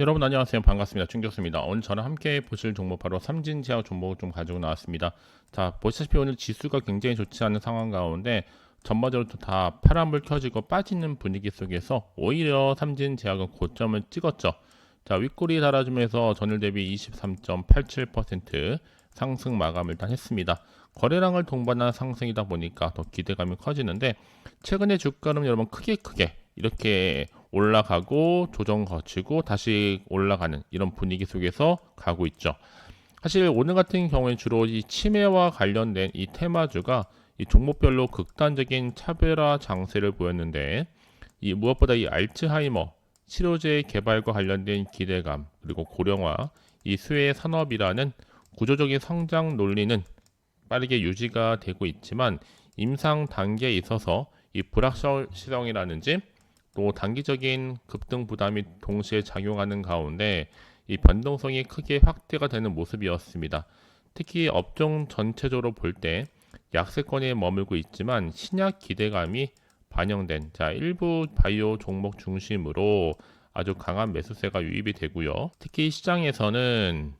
여러분 안녕하세요. 반갑습니다. 충격수입니다. 오늘 저랑 함께 보실 종목 바로 삼진제약 종목을 좀 가지고 나왔습니다. 자, 보시다시피 오늘 지수가 굉장히 좋지 않은 상황 가운데 전반적으로 다 파란불 켜지고 빠지는 분위기 속에서 오히려 삼진제약은 고점을 찍었죠. 자, 윗꼬리 달아주면서 전일 대비 23.87% 상승 마감을 일단 했습니다. 거래량을 동반한 상승이다 보니까 더 기대감이 커지는데 최근에 주가는 여러분 크게 이렇게 올라가고 조정 거치고 다시 올라가는 이런 분위기 속에서 가고 있죠. 사실 오늘 같은 경우에 주로 이 치매와 관련된 이 테마주가 이 종목별로 극단적인 차별화 장세를 보였는데 이 무엇보다 이 알츠하이머 치료제 개발과 관련된 기대감 그리고 고령화 이 수혜 산업이라는 구조적인 성장 논리는 빠르게 유지가 되고 있지만 임상 단계에 있어서 이 불확실성이라든지 또 단기적인 급등 부담이 동시에 작용하는 가운데 이 변동성이 크게 확대가 되는 모습이었습니다. 특히 업종 전체적으로 볼 때 약세권에 머물고 있지만 신약 기대감이 반영된 일부 바이오 종목 중심으로 아주 강한 매수세가 유입이 되고요. 특히 시장에서는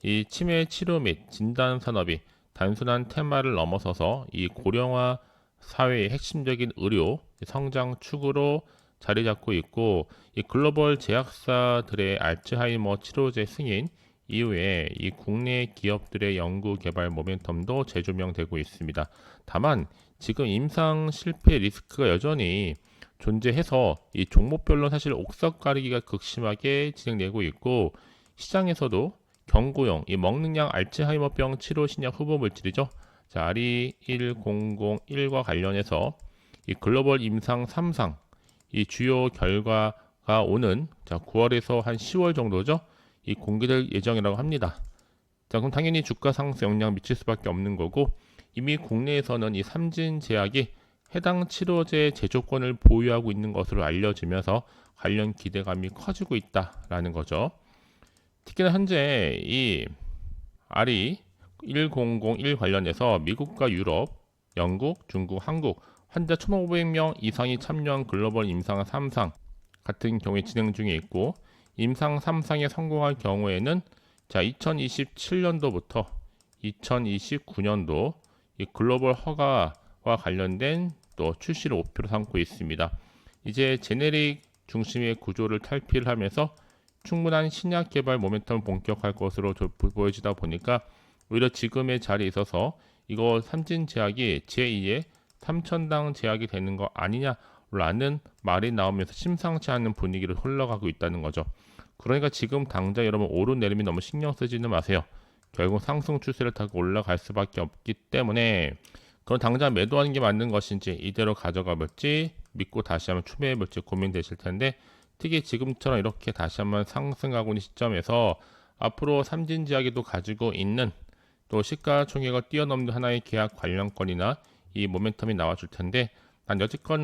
이 치매 치료 및 진단 산업이 단순한 테마를 넘어서서 이 고령화 사회의 핵심적인 의료 성장 축으로 자리 잡고 있고 이 글로벌 제약사들의 알츠하이머 치료제 승인 이후에 이 국내 기업들의 연구 개발 모멘텀도 재조명되고 있습니다. 다만 지금 임상 실패 리스크가 여전히 존재해서 이 종목별로 사실 옥석 가리기가 극심하게 진행되고 있고 시장에서도 경구용 이 먹는 약 알츠하이머병 치료 신약 후보 물질이죠. 자, RE1001과 관련해서 이 글로벌 임상 3상 이 주요 결과가 오는 9월에서 한 10월 정도죠. 이 공개될 예정이라고 합니다. 자, 그럼 당연히 주가 상승 영향 미칠 수밖에 없는 거고 이미 국내에서는 이 삼진제약이 해당 치료제 제조권을 보유하고 있는 것으로 알려지면서 관련 기대감이 커지고 있다라는 거죠. 특히나 현재 이 RE1001 관련해서 미국과 유럽, 영국, 중국, 한국 환자 1,500명 이상이 참여한 글로벌 임상 3상 같은 경우에 진행 중에 있고 임상 3상에 성공할 경우에는 2027년도부터 2029년도 이 글로벌 허가와 관련된 또 출시를 목표로 삼고 있습니다. 이제 제네릭 중심의 구조를 탈피를 하면서 충분한 신약 개발 모멘텀을 본격화할 것으로 보여지다 보니까 오히려 지금의 자리에 있어서 이거 삼진제약이 제2의 삼천당 제약이 되는 거 아니냐라는 말이 나오면서 심상치 않은 분위기로 흘러가고 있다는 거죠. 그러니까 지금 당장 여러분 오르내림이 너무 신경 쓰지는 마세요. 결국 상승 추세를 타고 올라갈 수밖에 없기 때문에 그럼 당장 매도하는 게 맞는 것인지 이대로 가져가 볼지 믿고 다시 한번 추매해 볼지 고민되실 텐데 특히 지금처럼 이렇게 다시 한번 상승하고 있는 시점에서 앞으로 삼진제약이 가지고 있는 또 시가총액을 뛰어넘는 하나의 계약 관련권이나 이 모멘텀이 나와줄 텐데 난 여지껏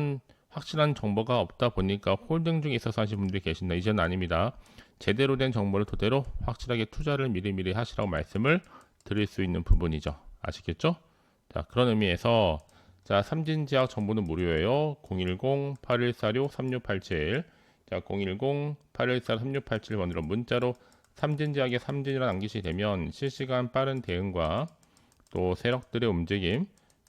확실한 정보가 없다 보니까 홀딩 중에 있어서 하신 분들이 계신다. 이제는 아닙니다. 제대로 된 정보를 토대로 확실하게 투자를 미리미리 하시라고 말씀을 드릴 수 있는 부분이죠. 아시겠죠? 자, 그런 의미에서 삼진제약 정보는 무료예요. 010-8146-3687 010-8146-3687번으로 문자로 삼진제약의 삼진이라 남기시게 되면 실시간 빠른 대응과 또 세력들의 움직임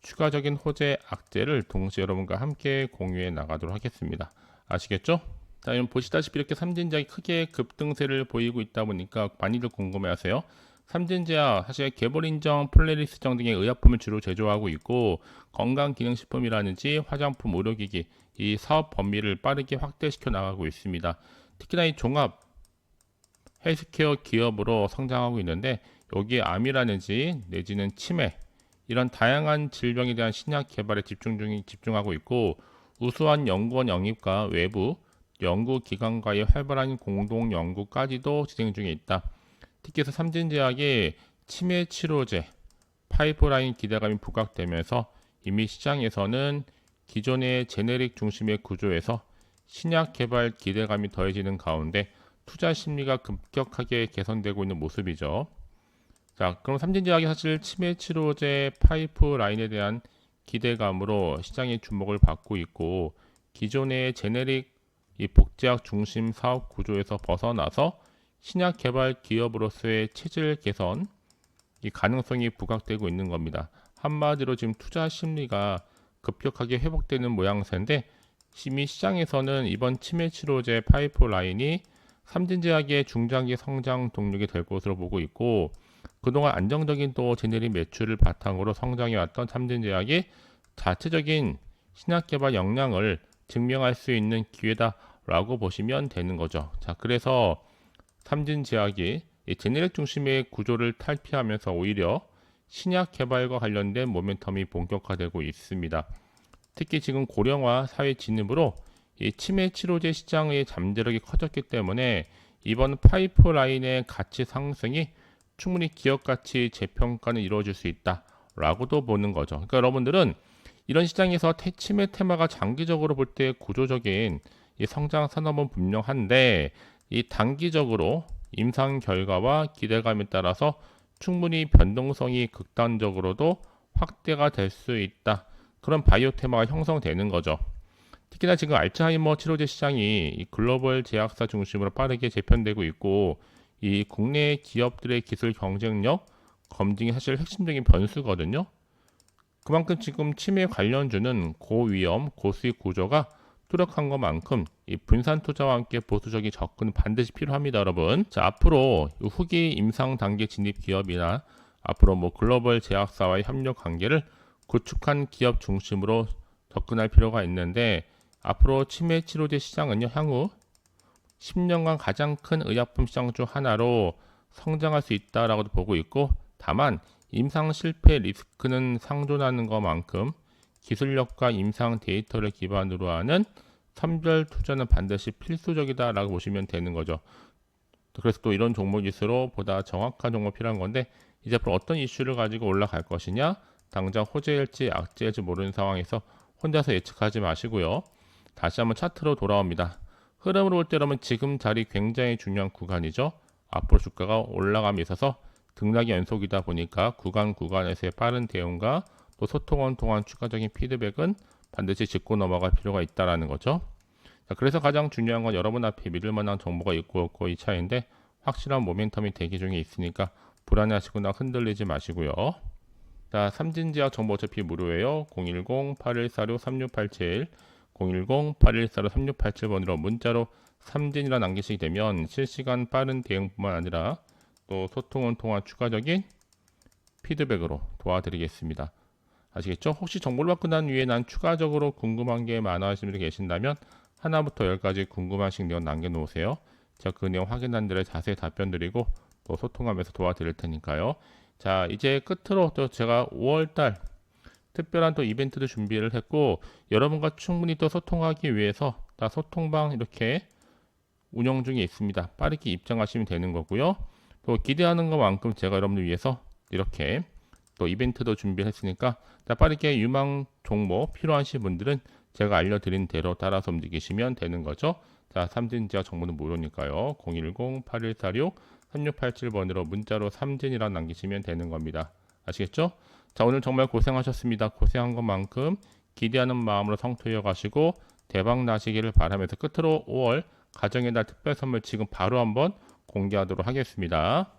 추가적인 호재 악재를 동시에 여러분과 함께 공유해 나가도록 하겠습니다. 아시겠죠? 자, 여러분 보시다시피 이렇게 삼진제약이 크게 급등세를 보이고 있다 보니까 많이들 궁금해하세요. 삼진제약 사실 개발 인정 폴리리스정 등의 의약품을 주로 제조하고 있고 건강기능식품이라든지 화장품, 의료기기 이 사업 범위를 빠르게 확대시켜 나가고 있습니다. 특히나 이 종합 헬스케어 기업으로 성장하고 있는데 여기에 암이라든지 내지는 치매 이런 다양한 질병에 대한 신약 개발에 집중하고 있고 우수한 연구원 영입과 외부 연구기관과의 활발한 공동 연구까지도 진행 중에 있다. 특히 삼진제약의 치매 치료제 파이프라인 기대감이 부각되면서 이미 시장에서는 기존의 제네릭 중심의 구조에서 신약 개발 기대감이 더해지는 가운데 투자 심리가 급격하게 개선되고 있는 모습이죠. 자, 그럼 삼진제약이 사실 치매 치료제 파이프라인에 대한 기대감으로 시장의 주목을 받고 있고 기존의 제네릭 이 복제약 중심 사업 구조에서 벗어나서 신약 개발 기업으로서의 체질 개선, 이 가능성이 부각되고 있는 겁니다. 한마디로 지금 투자 심리가 급격하게 회복되는 모양새인데, 이미 시장에서는 이번 치매 치료제 파이프라인이 삼진제약의 중장기 성장 동력이 될 것으로 보고 있고, 그동안 안정적인 또 제네릭 매출을 바탕으로 성장해왔던 삼진제약이 자체적인 신약 개발 역량을 증명할 수 있는 기회다라고 보시면 되는 거죠. 자, 그래서 삼진제약이 이 제네릭 중심의 구조를 탈피하면서 오히려 신약 개발과 관련된 모멘텀이 본격화되고 있습니다. 특히 지금 고령화 사회 진입으로 이 치매 치료제 시장의 잠재력이 커졌기 때문에 이번 파이프라인의 가치 상승이 충분히 기업 가치 재평가는 이루어질 수 있다라고도 보는 거죠. 그러니까 여러분들은 이런 시장에서 치매 테마가 장기적으로 볼 때 구조적인 이 성장 산업은 분명한데, 이 단기적으로 임상 결과와 기대감에 따라서 충분히 변동성이 극단적으로도 확대가 될 수 있다. 그런 바이오 테마가 형성되는 거죠. 특히나 지금 알츠하이머 치료제 시장이 이 글로벌 제약사 중심으로 빠르게 재편되고 있고, 이 국내 기업들의 기술 경쟁력 검증이 사실 핵심적인 변수거든요. 그만큼 지금 치매 관련주는 고위험, 고수익 구조가 뚜렷한 것만큼 이 분산 투자와 함께 보수적인 접근은 반드시 필요합니다, 여러분. 자, 앞으로 후기 임상 단계 진입 기업이나 앞으로 뭐 글로벌 제약사와의 협력 관계를 구축한 기업 중심으로 접근할 필요가 있는데, 앞으로 치매 치료제 시장은요, 향후 10년간 가장 큰 의약품 시장 중 하나로 성장할 수 있다라고도 보고 있고, 다만 임상 실패 리스크는 상존하는 것만큼 기술력과 임상 데이터를 기반으로 하는 선별 투자는 반드시 필수적이다라고 보시면 되는 거죠. 그래서 또 이런 종목일수록 보다 정확한 종목 필요한 건데, 이제 앞으로 어떤 이슈를 가지고 올라갈 것이냐, 당장 호재일지 악재일지 모르는 상황에서 혼자서 예측하지 마시고요. 다시 한번 차트로 돌아옵니다. 흐름으로 볼 때 여러분 지금 자리 굉장히 중요한 구간이죠. 앞으로 주가가 올라감에 있어서 등락이 연속이다 보니까 구간에서의 빠른 대응과 또 소통원 통한 추가적인 피드백은 반드시 짚고 넘어갈 필요가 있다라는 거죠. 자, 그래서 가장 중요한 건 여러분 앞에 믿을 만한 정보가 있고 없고 이 차이인데, 확실한 모멘텀이 대기 중에 있으니까 불안해하시거나 흔들리지 마시고요. 자, 삼진제약 정보 어차피 무료예요. 010-8146-3687 010-8146-3687번으로 문자로 삼진이라 남기시게 되면 실시간 빠른 대응뿐만 아니라 또 소통원 통한 추가적인 피드백으로 도와드리겠습니다. 아시겠죠? 혹시 정보를 받고 난 후에 난 추가적으로 궁금한 게 많아하시는 분이 계신다면 하나부터 10까지 궁금하신 내용 남겨놓으세요. 제가 그 내용 확인한 대로 자세히 답변 드리고 또 소통하면서 도와드릴 테니까요. 자, 이제 끝으로 또 제가 5월달 특별한 또 이벤트도 준비를 했고, 여러분과 충분히 또 소통하기 위해서 다 소통방 이렇게 운영 중에 있습니다. 빠르게 입장하시면 되는 거고요. 또 기대하는 것만큼 제가 여러분들 위해서 이렇게 또 이벤트도 준비했으니까 빠르게 유망 종목 필요하신 분들은 제가 알려드린 대로 따라서 움직이시면 되는 거죠. 자, 삼진제약 정보는 무료니까요. 010-8146-3687번으로 문자로 삼진이라 남기시면 되는 겁니다. 아시겠죠? 자, 오늘 정말 고생하셨습니다. 고생한 것만큼 기대하는 마음으로 성토해 가시고 대박 나시기를 바라면서 끝으로 5월 가정의 달 특별 선물 지금 바로 한번 공개하도록 하겠습니다.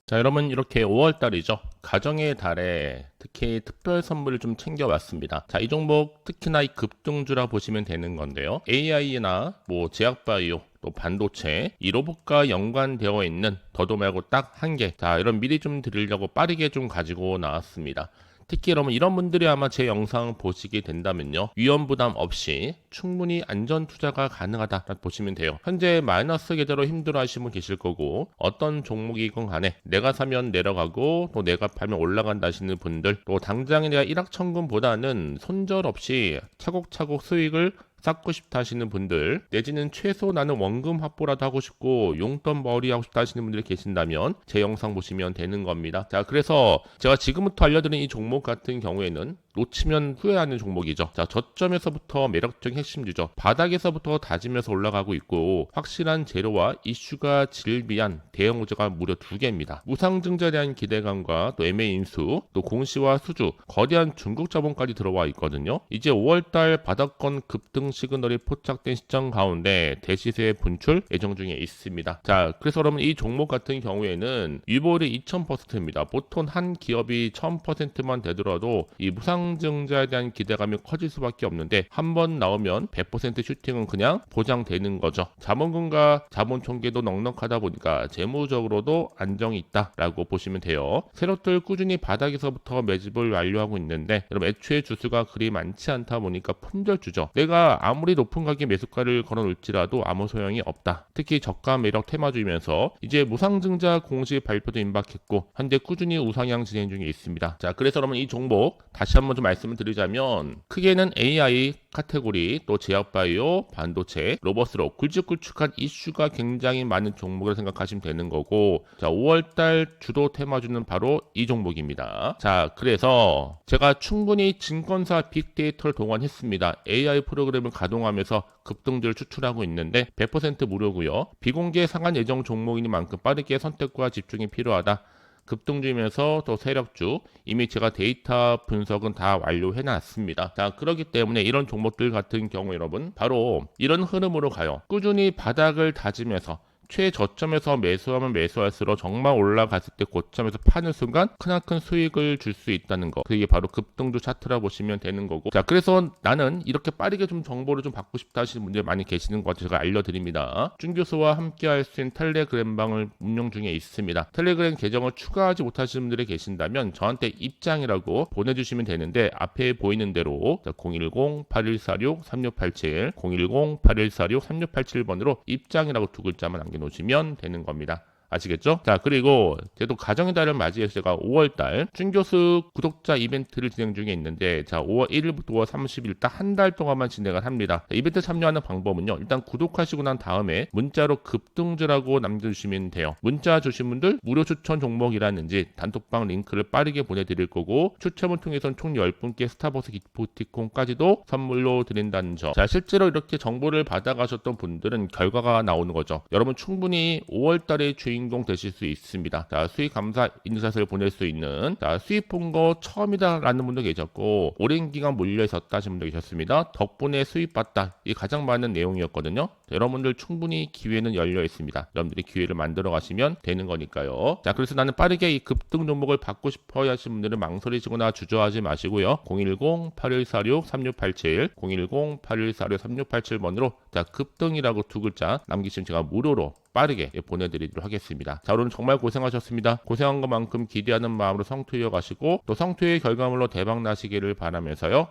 자, 여러분 이렇게 5월달이죠. 가정의 달에 특히 특별 선물을 좀 챙겨왔습니다. 자, 이 종목 특히나 이 급등주라 보시면 되는 건데요. AI나 뭐 제약바이오 또 반도체 이 로봇과 연관되어 있는 더도 말고 딱 한 개. 자, 이런 미리 좀 드리려고 빠르게 좀 가지고 나왔습니다. 특히 여러분 이런 분들이 아마 제 영상 보시게 된다면요, 위험 부담 없이 충분히 안전 투자가 가능하다 보시면 돼요. 현재 마이너스 계좌로 힘들어 하시는 분 계실 거고, 어떤 종목이건 간에 내가 사면 내려가고 또 내가 팔면 올라간다 하시는 분들, 또 당장에 내가 일확천금보다는 손절 없이 차곡차곡 수익을 쌓고 싶다 하시는 분들, 내지는 최소 나는 원금 확보라도 하고 싶고 용돈 벌이 하고 싶다 하시는 분들이 계신다면 제 영상 보시면 되는 겁니다. 자, 그래서 제가 지금부터 알려드린 이 종목 같은 경우에는 놓치면 후회하는 종목이죠. 자, 저점에서부터 매력적인 핵심주죠. 바닥에서부터 다지면서 올라가고 있고 확실한 재료와 이슈가 질비한 대형 호재가 무려 2개입니다. 무상증자에 대한 기대감과 또 MA 인수, 또 공시와 수주, 거대한 중국 자본까지 들어와 있거든요. 이제 5월달 바닥권 급등 시그널이 포착된 시점 가운데 대시세 분출 예정 중에 있습니다. 자, 그래서 여러분 이 종목 같은 경우에는 위볼이 2000%입니다. 보통 한 기업이 1000%만 되더라도 이 무상증자에 대한 기대감이 커질 수밖에 없는데 한번 나오면 100% 슈팅은 그냥 보장되는 거죠. 자본금과 자본 총계도 넉넉하다 보니까 재무적으로도 안정이 있다라고 보시면 돼요. 세력들 꾸준히 바닥에서부터 매집을 완료하고 있는데 여러분 애초에 주수가 그리 많지 않다 보니까 품절주죠. 내가 아무리 높은 가격에 매수가를 걸어놓을지라도 아무 소용이 없다. 특히 저가 매력 테마주이면서 이제 무상증자 공시 발표도 임박했고 현재 꾸준히 우상향 진행 중에 있습니다. 자, 그래서 여러분 이 종목 다시 한번 좀 말씀을 드리자면 크게는 AI 카테고리, 또 제약바이오, 반도체, 로봇으로 굵직굵직한 이슈가 굉장히 많은 종목을 생각하시면 되는 거고, 자, 5월달 주도 테마주는 바로 이 종목입니다. 자, 그래서 제가 충분히 증권사 빅데이터를 동원했습니다. AI 프로그램을 가동하면서 급등주를 추출하고 있는데 100% 무료고요. 비공개 상한 예정 종목이니만큼 빠르게 선택과 집중이 필요하다. 급등주이면서 또 세력주, 이미 제가 데이터 분석은 다 완료해 놨습니다. 자, 그렇기 때문에 이런 종목들 같은 경우 여러분 바로 이런 흐름으로 가요. 꾸준히 바닥을 다지면서 최저점에서 매수하면 매수할수록 정말 올라갔을 때 고점에서 파는 순간 크나큰 수익을 줄 수 있다는 거, 그게 바로 급등주 차트라 보시면 되는 거고, 자, 그래서 나는 이렇게 빠르게 좀 정보를 좀 받고 싶다 하시는 분들 많이 계시는 것 같아서 제가 알려드립니다. 준 교수와 함께 할 수 있는 텔레그램방을 운영 중에 있습니다. 텔레그램 계정을 추가하지 못하시는 분들이 계신다면 저한테 입장이라고 보내주시면 되는데 앞에 보이는 대로 010-8146-3687 010-8146-3687번으로 입장이라고 두 글자만 놓으시면 되는 겁니다. 아시겠죠? 자, 그리고 저도 가정의 달을 맞이해서 제가 5월달 준교수 구독자 이벤트를 진행 중에 있는데, 자, 5월 1일부터 5월 30일 딱 한 달 동안만 진행을 합니다. 자, 이벤트 참여하는 방법은요, 일단 구독하시고 난 다음에 문자로 급등주라고 남겨주시면 돼요. 문자 주신 분들 무료 추천 종목이라든지 단톡방 링크를 빠르게 보내드릴 거고, 추첨을 통해서는 총 10분께 스타벅스 기프티콘까지도 선물로 드린다는 점. 자, 실제로 이렇게 정보를 받아가셨던 분들은 결과가 나오는 거죠. 여러분 충분히 5월달에 주인공 되실 수 있습니다. 자, 수익 감사 인증샷을 보낼 수 있는, 자, 수익 본 거 처음이다라는 분도 계셨고 오랜 기간 몰려 있었다 하신 분도 계셨습니다. 덕분에 수익 봤다, 이 가장 많은 내용이었거든요. 자, 여러분들 충분히 기회는 열려 있습니다. 여러분들이 기회를 만들어 가시면 되는 거니까요. 자, 그래서 나는 빠르게 이 급등 종목을 받고 싶어 하시는 분들은 망설이시거나 주저하지 마시고요. 010-8146-3687 010-8146-3687번으로 자, 급등이라고 두 글자 남기시면 제가 무료로 빠르게 보내드리도록 하겠습니다. 자, 오늘 정말 고생하셨습니다. 고생한 것만큼 기대하는 마음으로 성투 이어가시고 또 성투의 결과물로 대박 나시기를 바라면서요.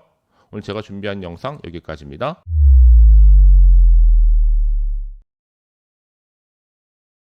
오늘 제가 준비한 영상 여기까지입니다.